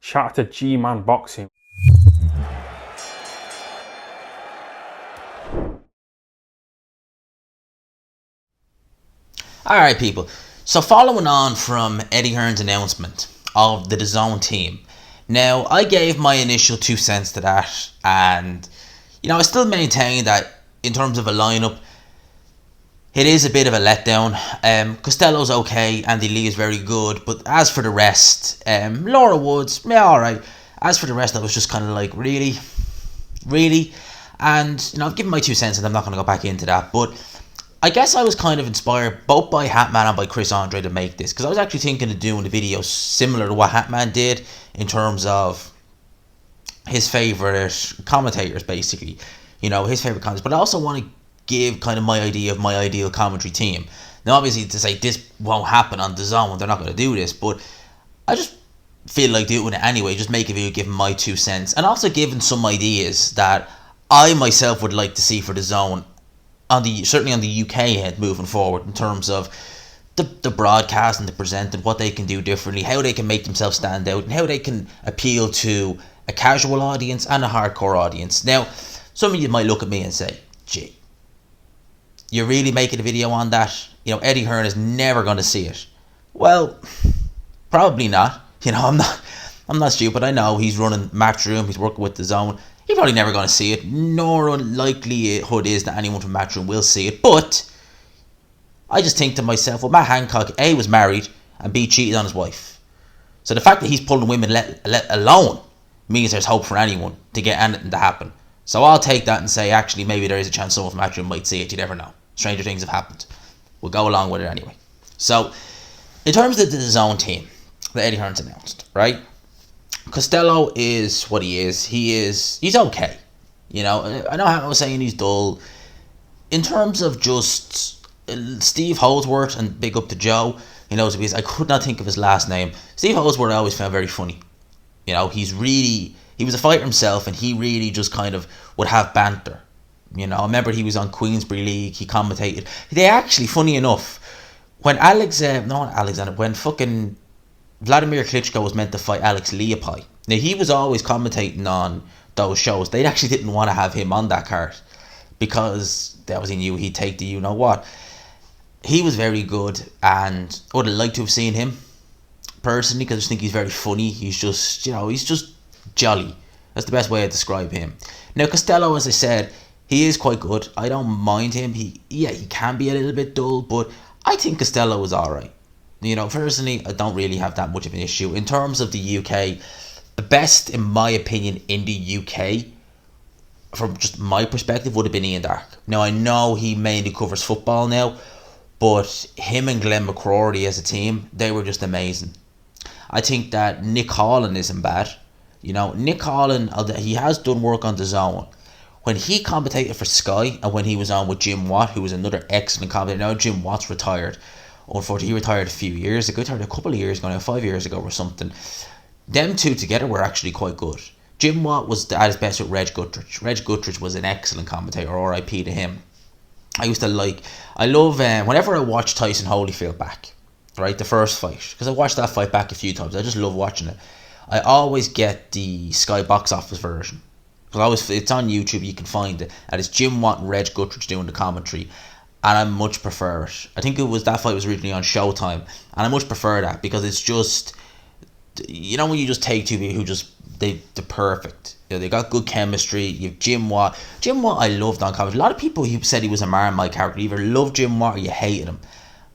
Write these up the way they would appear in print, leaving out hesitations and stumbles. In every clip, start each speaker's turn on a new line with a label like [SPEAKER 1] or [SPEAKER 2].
[SPEAKER 1] Shout out to G-Man Boxing.
[SPEAKER 2] Alright, people. So following on from Eddie Hearn's announcement of the Dazn team, now I gave my initial 2 cents to that, and I still maintain that in terms of a lineup, it is a bit of a letdown. Costello's okay, Andy Lee is very good, but as for the rest, Laura Woods, yeah, alright. As for the rest, I was just kind of like, really? And, I've given my 2 cents and I'm not going to go back into that, but I guess I was kind of inspired both by Hatman and by Chris Andre to make this, because I was actually thinking of doing a video similar to what Hatman did in terms of his favourite commentators, basically. His favourite commentators, but I also want to give kind of my idea of my ideal commentary team. Now, obviously, to say this won't happen on Dazn, they're not going to do this, but I just feel like doing it anyway, just make a video giving my 2 cents, and also giving some ideas that I myself would like to see for Dazn, certainly on the UK head moving forward, in terms of the broadcast and the presenting, what they can do differently, how they can make themselves stand out, and how they can appeal to a casual audience and a hardcore audience. Now, some of you might look at me and say, gee, you're really making a video on that? Eddie Hearn is never going to see it. Well, probably not. I'm not stupid. I know he's running Matchroom, he's working with Dazn. He's probably never going to see it, nor unlikelihood is that anyone from Matchroom will see it. But I just think to myself, well, Matt Hancock, A, was married, and B, cheated on his wife. So the fact that he's pulling women let alone means there's hope for anyone to get anything to happen. So I'll take that and say, actually, maybe there is a chance someone from Matchroom might see it. You never know. Stranger things have happened. We'll go along with it anyway. So, in terms of the Dazn team that Eddie Hearn's announced, right? Costello is what he is. He's okay. I know how I was saying he's dull. In terms of just Steve Holdsworth, and big up to Joe, he knows because I could not think of his last name. Steve Holdsworth I always found very funny. He was a fighter himself, and he really just kind of would have banter. I remember he was on Queensberry League, he commentated. They actually, funny enough, when when fucking Vladimir Klitschko was meant to fight Alex Leopai, now he was always commentating on those shows. They actually didn't want to have him on that card because they obviously knew he'd take the you-know-what. He was very good, and I would have liked to have seen him personally, because I just think he's very funny. He's just, he's just jolly. That's the best way to describe him. Now, Costello, as I said, he is quite good. I don't mind him. He can be a little bit dull, but I think Costello is alright. Personally, I don't really have that much of an issue. In terms of the UK, the best, in my opinion, in the UK, from just my perspective, would have been Ian Dark. Now, I know he mainly covers football now, but him and Glenn McCrory as a team, they were just amazing. I think that Nick Holland isn't bad. Nick Holland, he has done work on Dazn. When he commentated for Sky, and when he was on with Jim Watt, who was another excellent commentator. Now Jim Watt's retired. Unfortunately, he retired a few years ago. He retired a couple of years ago now, 5 years ago or something. Them two together were actually quite good. Jim Watt was at his best with Reg Guttridge. Reg Guttridge was an excellent commentator, R.I.P. to him. I love, whenever I watch Tyson Holyfield back, right, the first fight, because I watched that fight back a few times, I just love watching it. I always get the Sky box office version. It's on YouTube, you can find it, and it's Jim Watt and Reg Guttridge doing the commentary, and I much prefer it. I think that fight was originally on Showtime, and I much prefer that, because it's just, when you just take two people who they're perfect. They got good chemistry. You have Jim Watt. Jim Watt I loved on commentary. A lot of people who said he was a Marmite character either loved Jim Watt or you hated him.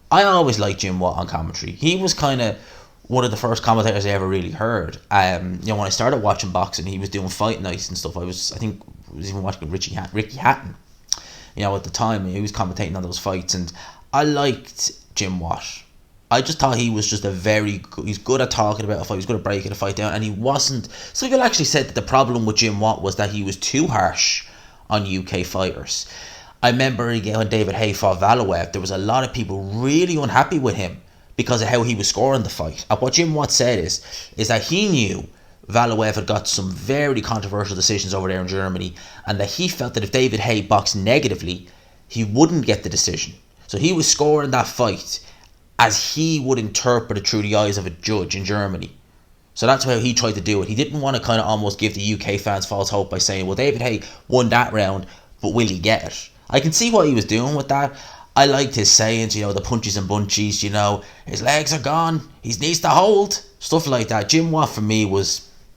[SPEAKER 2] I always liked Jim Watt on commentary. He was kind of one of the first commentators I ever really heard. When I started watching boxing, he was doing fight nights and stuff. I was even watching Ricky Hatton. At the time, he was commentating on those fights, and I liked Jim Watt. I just thought he was just he's good at talking about a fight, he's good at breaking a fight down, and he wasn't. Some people actually said that the problem with Jim Watt was that he was too harsh on UK fighters. I remember again when David Haye fought Valuev, there was a lot of people really unhappy with him because of how he was scoring the fight. And what Jim Watt said is that he knew Valuev had got some very controversial decisions over there in Germany, and that he felt that if David Haye boxed negatively, he wouldn't get the decision. So he was scoring that fight as he would interpret it through the eyes of a judge in Germany. So that's how he tried to do it. He didn't want to kind of almost give the UK fans false hope by saying, well, David Haye won that round, but will he get it? I can see what he was doing with that. I liked his sayings, you know, the punches and bunchies, you know, his legs are gone, he needs to hold, stuff like that. Jim Watt for me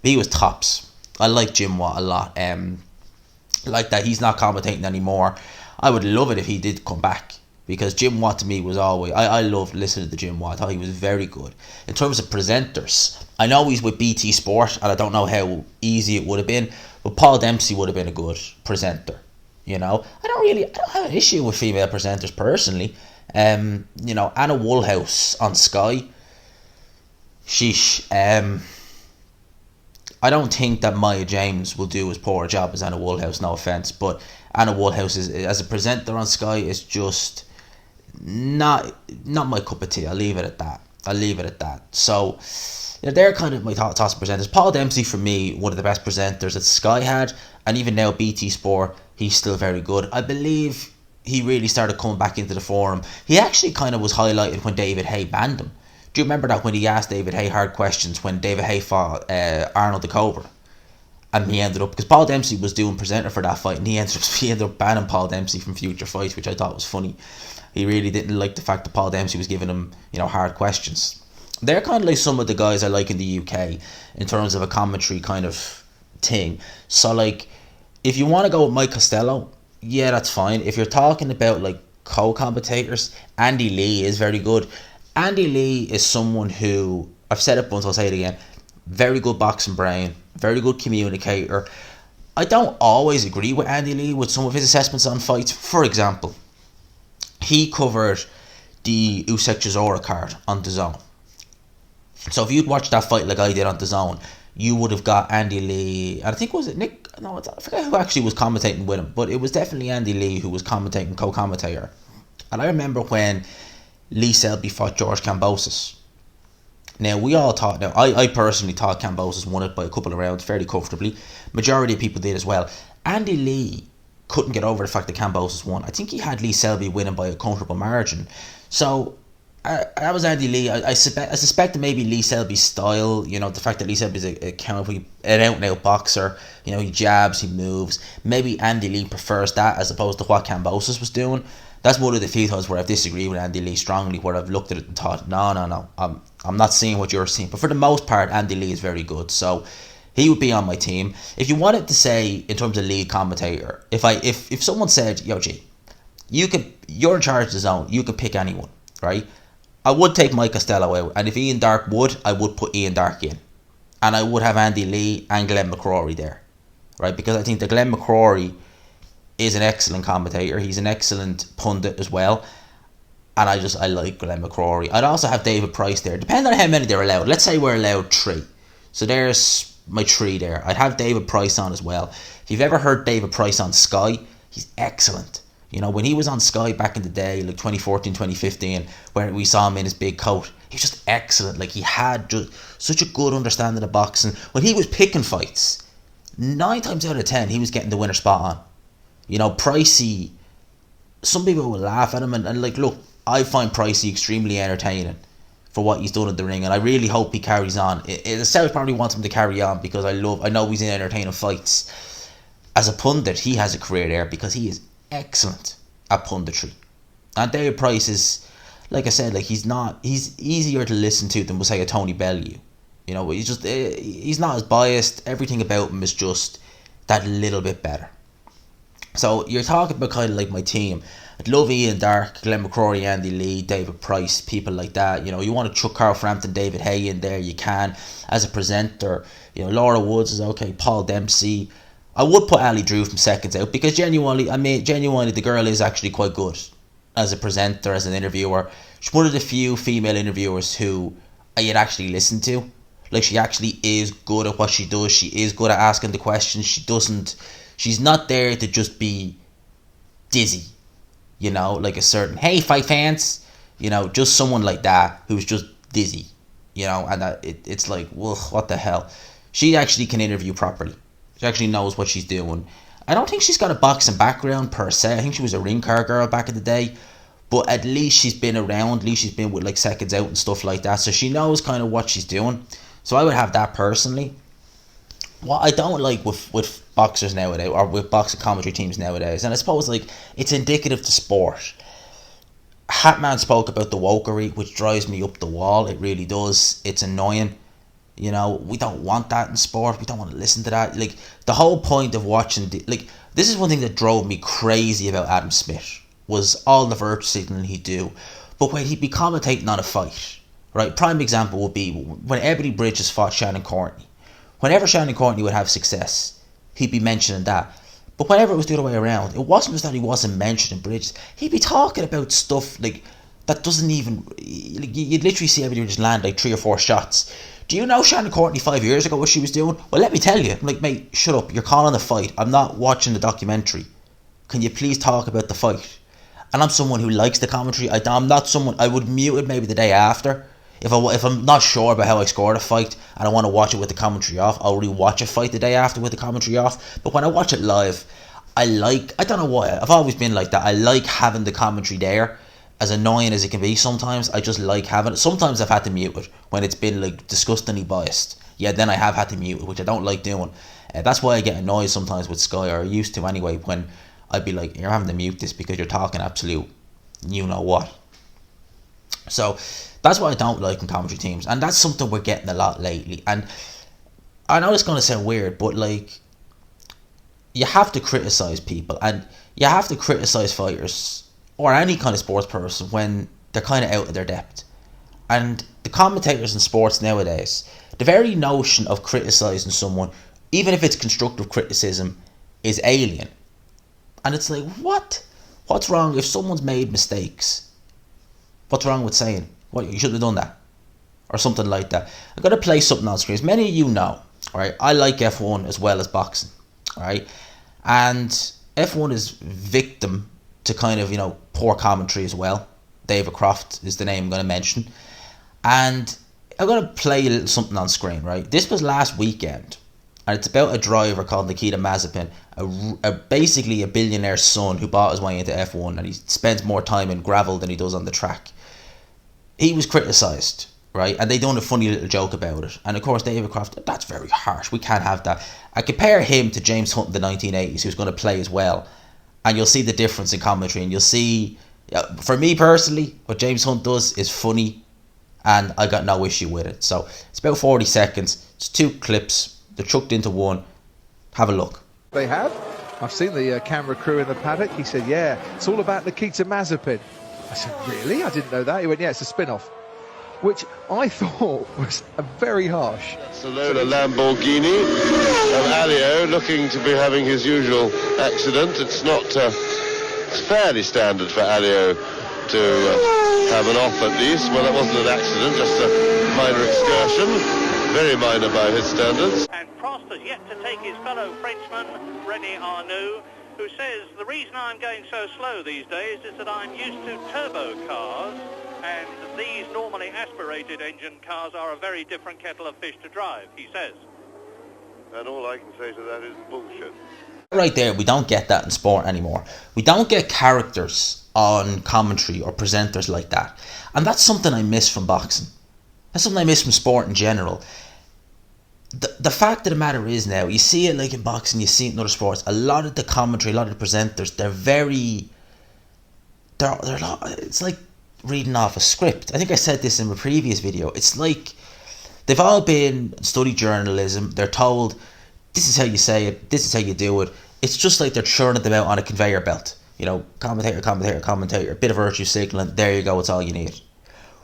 [SPEAKER 2] he was tops. I like Jim Watt a lot. Like that he's not commentating anymore. I would love it if he did come back, because Jim Watt to me was always, I loved listening to Jim Watt. I thought he was very good. In terms of presenters, I know he's with BT Sport, and I don't know how easy it would have been, but Paul Dempsey would have been a good presenter. You know, I don't have an issue with female presenters personally. You know, Anna Woolhouse on Sky. Sheesh. I don't think that Maya James will do as poor a job as Anna Woolhouse, no offence, but Anna Woolhouse is, as a presenter on Sky, is just not my cup of tea. I'll leave it at that. So, you know, they're kind of my toss of presenters. Paul Dempsey, for me, one of the best presenters that Sky had, and even now BT Sport, he's still very good. I believe he really started coming back into the forum. He actually kind of was highlighted when David Haye banned him. Do you remember that, when he asked David Haye hard questions when David Haye fought Arnold the Cobra? And he ended up, because Paul Dempsey was doing presenter for that fight, and he ended up banning Paul Dempsey from future fights, which I thought was funny. He really didn't like the fact that Paul Dempsey was giving him, you know, hard questions. They're kind of like some of the guys I like in the UK in terms of a commentary kind of thing. So, like, if you want to go with Mike Costello, yeah, that's fine. If you're talking about like co-commentators, Andy Lee is very good. Andy Lee is someone who, I've said it once, I'll say it again, very good boxing brain, very good communicator. I don't always agree with Andy Lee with some of his assessments on fights. For example, he covered the Usyk Chisora card on Dazn. So if you'd watched that fight like I did on Dazn, you would have got Andy Lee, and I think, was it Nick? No, I forget who actually was commentating with him, but it was definitely Andy Lee who was commentating, co-commentator. And I remember when Lee Selby fought George Kambosos. Now, we all thought, I personally thought Kambosos won it by a couple of rounds fairly comfortably. Majority of people did as well. Andy Lee couldn't get over the fact that Kambosos won. I think he had Lee Selby winning by a comfortable margin. So, that was Andy Lee. I suspect that maybe Lee Selby's style, you know, the fact that Lee Selby's an out-and-out boxer, you know, he jabs, he moves. Maybe Andy Lee prefers that as opposed to what Kambosos was doing. That's one of the few times where I've disagreed with Andy Lee strongly, where I've looked at it and thought, no, I'm not seeing what you're seeing. But for the most part, Andy Lee is very good. So he would be on my team. If you wanted to say, in terms of lead commentator, if someone said, yo, G, you're in charge of the zone, you could pick anyone, right? I would take Mike Costello out, and if Ian Darke would, I would put Ian Darke in. And I would have Andy Lee and Glenn McCrory there, right? Because I think that Glenn McCrory is an excellent commentator. He's an excellent pundit as well. And I like Glenn McCrory. I'd also have David Price there, depending on how many they're allowed. Let's say we're allowed 3. So there's my 3 there. I'd have David Price on as well. If you've ever heard David Price on Sky, he's excellent. You know, when he was on Sky back in the day, like 2014, 2015, where we saw him in his big coat, he was just excellent. Like, he had just such a good understanding of boxing. When he was picking fights, 9 times out of 10, he was getting the winner spot on. You know, Pricey, some people will laugh at him, and like, look, I find Pricey extremely entertaining for what he's done in the ring, and I really hope he carries on. The South probably wants him to carry on, because I know he's in entertaining fights. As a pundit, he has a career there, because he is excellent at punditry. And David Price is, like I said, like, he's easier to listen to than, we'll say, a Tony Bellew. You know, he's not as biased. Everything about him is just that little bit better. So you're talking about kind of like my team. I'd love Ian Darke, Glenn McCrory, Andy Lee, David Price, people like that. You know, you want to chuck Carl Frampton, David Haye in there, you can. As a presenter, you know, Laura Woods is okay, Paul Dempsey. I would put Ali Drew from seconds out, because genuinely, the girl is actually quite good as a presenter, as an interviewer. She's one of the few female interviewers who I'd actually listen to. Like, she actually is good at what she does. She is good at asking the questions. She's not there to just be dizzy, you know, like a certain, hey, fight fans, you know, just someone like that who's just dizzy, you know, and it's like, well, what the hell? She actually can interview properly. She actually knows what she's doing. I don't think she's got a boxing background per se. I think she was a ring car girl back in the day, but at least she's been around. At least she's been with like Seconds Out and stuff like that, so she knows kind of what she's doing. So I would have that personally. What I don't like with boxers nowadays, or with boxing commentary teams nowadays, and I suppose like it's indicative to sport. Hatman spoke about the wokery, which drives me up the wall. It really does. It's annoying. You know, we don't want that in sport. We don't want to listen to that. Like, the whole point of watching this is one thing that drove me crazy about Adam Smith, was all the virtue signaling he'd do. But when he'd be commentating on a fight, right? Prime example would be when Ebony Bridges fought Shannon Courtney. Whenever Shannon Courtney would have success, he'd be mentioning that. But whenever it was the other way around, it wasn't just that he wasn't mentioning Bridges. He'd be talking about stuff like that doesn't even... You'd literally see everybody just land like 3 or 4 shots. Do you know Shannon Courtney 5 years ago what she was doing? Well, let me tell you. I'm like, mate, shut up. You're calling the fight. I'm not watching the documentary. Can you please talk about the fight? And I'm someone who likes the commentary. I'm not someone... I would mute it maybe the day after. If I'm not sure about how I scored a fight and I want to watch it with the commentary off, I'll rewatch a fight the day after with the commentary off. But when I watch it live, I don't know why, I've always been like that. I like having the commentary there. As annoying as it can be sometimes, I just like having it. Sometimes I've had to mute it when it's been like disgustingly biased. Yeah, then I have had to mute it, which I don't like doing. That's why I get annoyed sometimes with Sky, or I used to anyway, when I'd be like, you're having to mute this because you're talking absolute you know what. So that's what I don't like in commentary teams, and that's something we're getting a lot lately. And I know it's going to sound weird, but like, you have to criticize people, and you have to criticize fighters or any kind of sports person when they're kind of out of their depth. And the commentators in sports nowadays, the very notion of criticizing someone, even if it's constructive criticism, is alien. And it's like, what? What's wrong if someone's made mistakes? What's wrong with saying, what, you shouldn't have done that? Or something like that. I'm going to play something on screen. As many of you know, alright, I like F1 as well as boxing. Alright? And F1 is victim to kind of, poor commentary as well. David Croft is the name I'm going to mention. And I'm going to play a little something on screen, right? This was last weekend. And it's about a driver called Nikita Mazepin, basically a billionaire's son who bought his way into F1, and he spends more time in gravel than he does on the track. He was criticised, right? And they done a funny little joke about it. And of course, David Croft, that's very harsh. We can't have that. I compare him to James Hunt in the 1980s, who's going to play as well. And you'll see the difference in commentary. And you'll see, for me personally, what James Hunt does is funny. And I got no issue with it. So it's about 40 seconds. It's 2 clips. They're chucked into one. Have a look.
[SPEAKER 3] They have. I've seen the camera crew in the paddock. He said, yeah, it's all about Nikita Mazepin. I said, really? I didn't know that. He went, yeah, it's a spin-off. Which I thought was very harsh.
[SPEAKER 4] Barcelona Lamborghini and Alio looking to be having his usual accident. It's not it's fairly standard for Alio to have an off at least. Well, that wasn't an accident, just a minor excursion. Very minor by his standards.
[SPEAKER 5] And Prost has yet to take his fellow Frenchman, René Arnoux, who says, the reason I'm going so slow these days is that I'm used to turbo cars, and these normally aspirated engine cars are a very different kettle of fish to drive, he says.
[SPEAKER 4] And all I can say to that is bullshit.
[SPEAKER 2] Right there, we don't get that in sport anymore. We don't get characters on commentary or presenters like that. And that's something I miss from boxing. That's something I miss from sport in general. The fact of the matter is now, you see it like in boxing, you see it in other sports, a lot of the commentary, a lot of the presenters, it's like reading off a script. I think I said this in a previous video. It's like they've all been studied journalism. They're told, this is how you say it, this is how you do it. It's just like they're churning them out on a conveyor belt. Commentator, a bit of virtue signaling, there you go, it's all you need.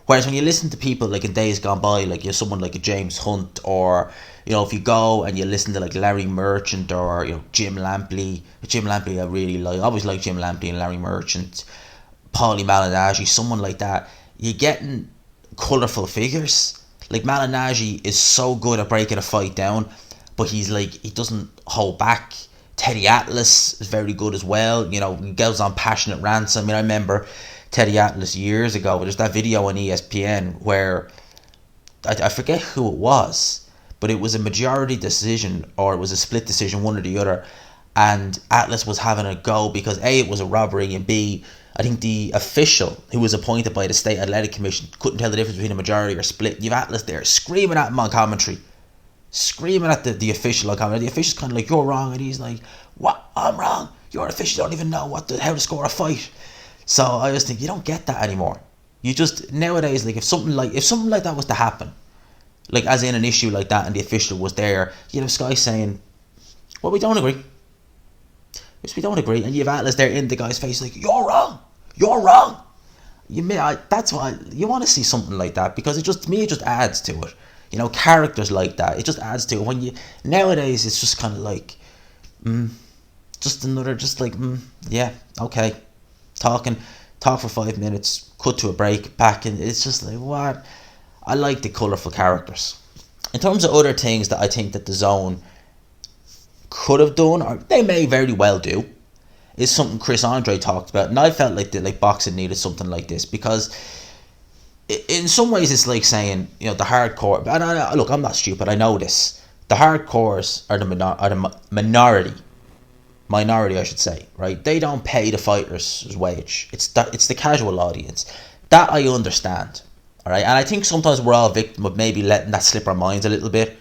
[SPEAKER 2] Whereas when you listen to people like in days gone by, like you're someone like a James Hunt, or if you go and you listen to like Larry Merchant or Jim Lampley. Jim Lampley I really like. I always like Jim Lampley and Larry Merchant, Paulie Malignaggi, someone like that. You're getting colourful figures. Like Malignaggi is so good at breaking a fight down, but he doesn't hold back. Teddy Atlas is very good as well. He goes on passionate rants. I mean, I remember Teddy Atlas years ago, there's that video on ESPN where I forget who it was, but it was a majority decision or it was a split decision, one or the other, and Atlas was having a go because A, it was a robbery, and B, I think the official who was appointed by the State Athletic Commission couldn't tell the difference between a majority or split. You've Atlas there screaming at him on commentary. Screaming at the official on commentary. The official's kind of like, you're wrong. And he's like, what? I'm wrong. You're an official. You don't even know how to score a fight. So I just think you don't get that anymore. You just, nowadays, like if something like that was to happen, like as in an issue like that and the official was there, you'd have Sky saying, well, we don't agree. Yes, we don't agree. And you have Atlas there in the guy's face like, you're wrong. You're wrong. That's why you want to see something like that, because it just adds to it. You know, characters like that, it just adds to it. When you nowadays, it's just kind of like, yeah, okay, talk for 5 minutes, cut to a break, back, and it's just like, what? I like the colourful characters. In terms of other things that I think that DAZN could have done, or they may very well do, is something Chris Andre talked about, and I felt like boxing needed something like this, because in some ways it's like saying, you know, the hardcore, and look, I'm not stupid, I know this, the hardcores are the minority I should say, right? They don't pay the fighters' wage. It's the casual audience. That I understand, alright? And I think sometimes we're all victim of maybe letting that slip our minds a little bit,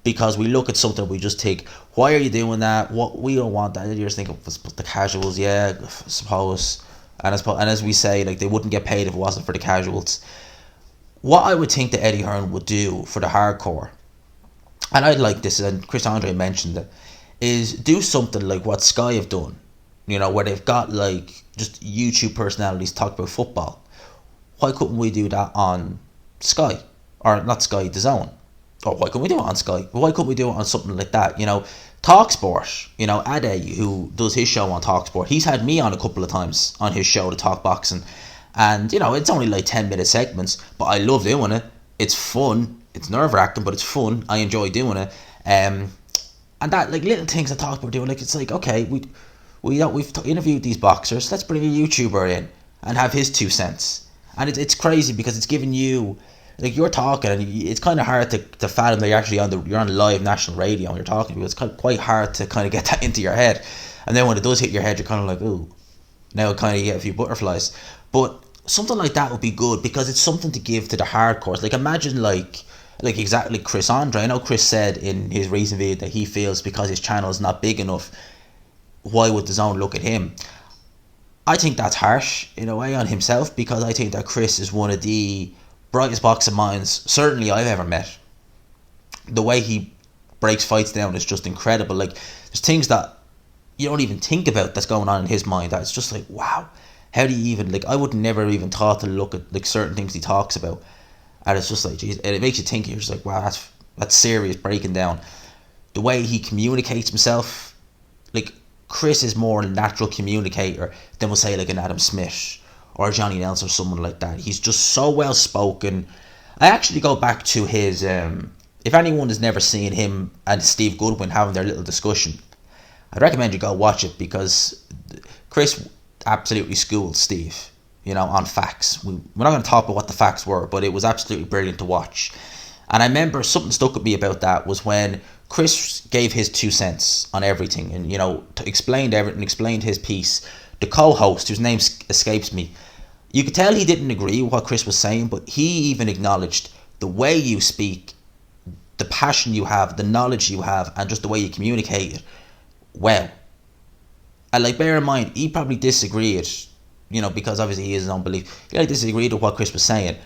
[SPEAKER 2] because we look at something, we just think, why are you doing that? What, we don't want that. You just think of the casuals, yeah, I suppose. And as we say, like, they wouldn't get paid if it wasn't for the casuals. What I would think that Eddie Hearn would do for the hardcore, and I'd like this, and Chris Andre mentioned it, is do something like what Sky have done, you know, where they've got like just YouTube personalities talk about football. Why couldn't we do that on Sky? Or not Sky, DAZN. Or why couldn't we do it on Sky? Why couldn't we do it on something like that? You know, TalkSport, you know, Ade, who does his show on TalkSport, he's had me on a couple of times on his show to talk boxing. And, you know, it's only like 10-minute segments, but I love doing it. It's fun. It's nerve-wracking, but it's fun. I enjoy doing it. And that, like, little things that TalkSport do, like, it's like, okay, we've interviewed these boxers, let's bring a YouTuber in and have his 2 cents. And it's crazy because it's giving you, like, you're talking, and it's kind of hard to fathom that you're on live national radio and you're talking. It's quite hard to kind of get that into your head. And then when it does hit your head, you're kind of like, ooh, now it kind of get a few butterflies. But something like that would be good, because it's something to give to the hardcores. Like, imagine like exactly Chris Andre. I know Chris said in his recent video that he feels because his channel is not big enough, why would DAZN look at him? I think that's harsh in a way on himself, because I think that Chris is one of the brightest boxing minds certainly I've ever met. The way he breaks fights down is just incredible. Like, there's things that you don't even think about that's going on in his mind that it's just like, wow, how do you even, like, I would never even thought to look at like certain things he talks about, and it's just like, geez, and it makes you think. You're just like, wow, that's serious breaking down. The way he communicates himself, like, Chris is more a natural communicator than we'll say like an Adam Smith or Johnny Nelson or someone like that. He's just so well spoken. I actually go back to his, if anyone has never seen him and Steve Goodwin having their little discussion, I'd recommend you go watch it, because Chris absolutely schooled Steve, you know, on facts. We're not going to talk about what the facts were, but it was absolutely brilliant to watch. And I remember something stuck with me about that was when Chris gave his 2 cents on everything, and, you know, explained everything, explained his piece. The co-host, whose name escapes me, you could tell he didn't agree with what Chris was saying, but he even acknowledged the way you speak, the passion you have, the knowledge you have, and just the way you communicate it. Well, and like, bear in mind, he probably disagreed, you know, because obviously he has his own belief. He disagreed with what Chris was saying,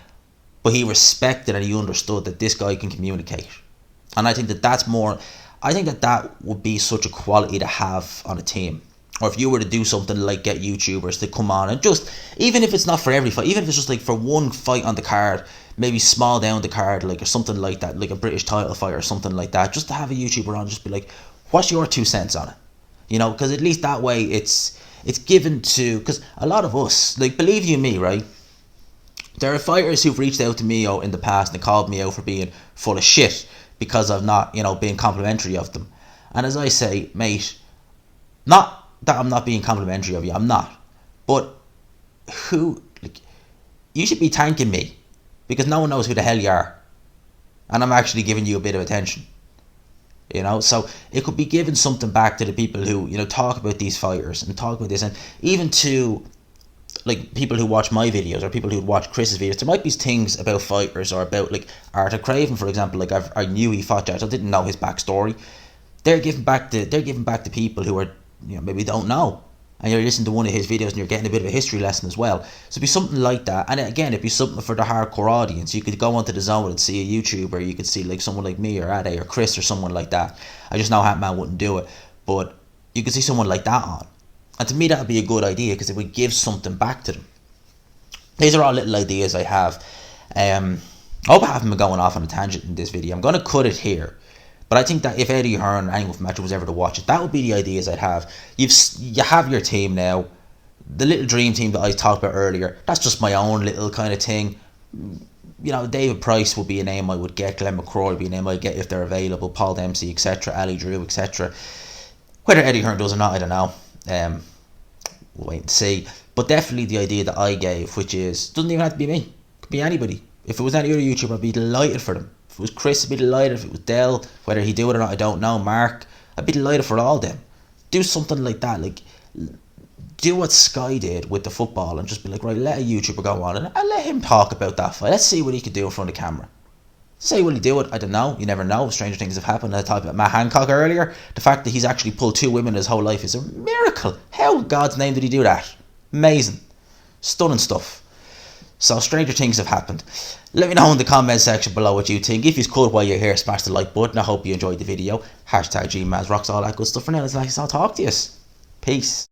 [SPEAKER 2] but he respected and he understood that this guy can communicate. And I think that would be such a quality to have on a team. Or if you were to do something like get YouTubers to come on and just, even if it's not for every fight, even if it's just like for one fight on the card, maybe small down the card, like, or something like that, like a British title fight or something like that, just to have a YouTuber on, just be like, what's your 2 cents on it? You know, because at least that way it's given to, because a lot of us, like, believe you me, right, there are fighters who've reached out to me in the past and called me out for being full of shit because of not, you know, being complimentary of them. And as I say, mate, not that I'm not being complimentary of you, I'm not, but you should be thanking me, because no one knows who the hell you are, and I'm actually giving you a bit of attention, you know. So it could be giving something back to the people who, you know, talk about these fighters and talk about this, and even to like people who watch my videos or people who watch Chris's videos, there might be things about fighters or about like Arthur Craven, for example. Like I knew he fought Judge, I didn't know his backstory. They're giving back to people who are, you know, maybe don't know, and you're listening to one of his videos and you're getting a bit of a history lesson as well. So it'd be something like that, and again, it'd be something for the hardcore audience. You could go onto the Zone and see a YouTuber. You could see like someone like me or Ade or Chris or someone like that. I just know Hatman wouldn't do it, but you could see someone like that on. And to me, that would be a good idea because it would give something back to them. These are all little ideas I have. I hope I haven't been going off on a tangent in this video. I'm going to cut it here. But I think that if Eddie Hearn and anyone from Metro was ever to watch it, that would be the ideas I'd have. You have your team now. The little dream team that I talked about earlier, that's just my own little kind of thing. You know, David Price would be a name I would get. Glenn McCrory would be a name I'd get if they're available. Paul Dempsey, etc. Ali Drew, etc. Whether Eddie Hearn does or not, I don't know. We'll wait and see. But definitely the idea that I gave, which is, doesn't even have to be me. It could be anybody. If it was any other YouTuber, I'd be delighted for them. If it was Chris, I'd be delighted. If it was Dell, whether he do it or not, I don't know. Mark, I'd be delighted for all of them. Do something like that. Like, do what Sky did with the football and just be like, right, let a YouTuber go on and let him talk about that fight. Let's see what he can do in front of the camera. Say, will he do it? I don't know. You never know. Stranger things have happened. I talked about Matt Hancock earlier. The fact that he's actually pulled 2 women his whole life is a miracle. How in God's name did he do that? Amazing. Stunning stuff. So stranger things have happened. Let me know in the comment section below what you think. If you could while you're here, smash the like button. I hope you enjoyed the video. #GMazRocks, all that good stuff. For now, it's nice. I'll talk to you. Peace.